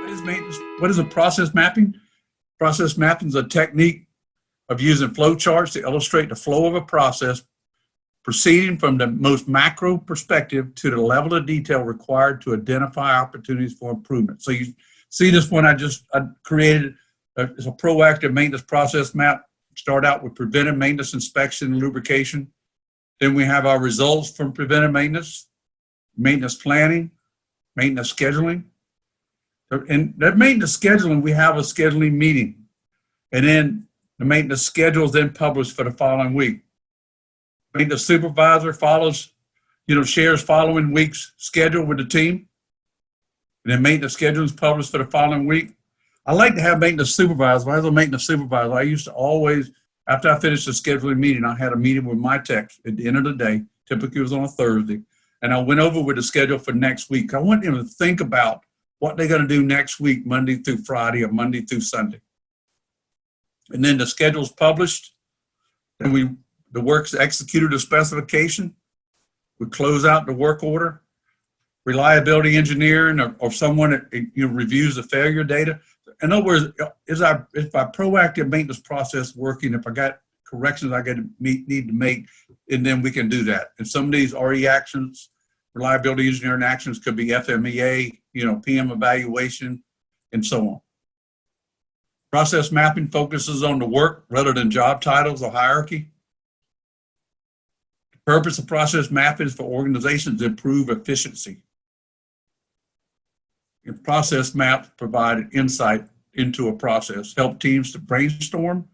What is maintenance? What is a process mapping? Process mapping is a technique of using flow charts to illustrate the flow of a process, proceeding from the most macro perspective to the level of detail required to identify opportunities for improvement. So you see this one I created. It's a proactive maintenance process map. Start out with preventive maintenance, inspection, and lubrication. Then we have our results from preventive maintenance, maintenance planning, maintenance scheduling. And that maintenance scheduling, we have a scheduling meeting. And then the maintenance schedule is then published for the following week. Maintenance supervisor shares following week's schedule with the team. And then maintenance schedule is published for the following week. I like to have maintenance supervisors. When I was a maintenance supervisor, I used to always, after I finished the scheduling meeting, I had a meeting with my techs at the end of the day. Typically it was on a Thursday. And I went over with the schedule for next week. I want them to think about what they're going to do next week, Monday through Friday or Monday through Sunday. And then the schedule's published. Then the work's executed to specification. We close out the work order. Reliability engineering or someone that reviews the failure data. In other words, is our proactive maintenance process working? If I got corrections I need to make, and then we can do that. And some of these RE actions, reliability engineering actions, could be FMEA, PM evaluation, and so on. Process mapping focuses on the work rather than job titles or hierarchy. The purpose of process mapping is for organizations to improve efficiency. And process maps provide insight into a process, help teams to brainstorm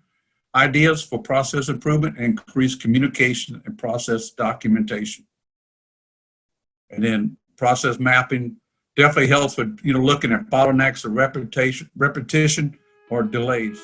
ideas for process improvement, and increase communication and process documentation. And then process mapping definitely helps with looking at bottlenecks or repetition or delays.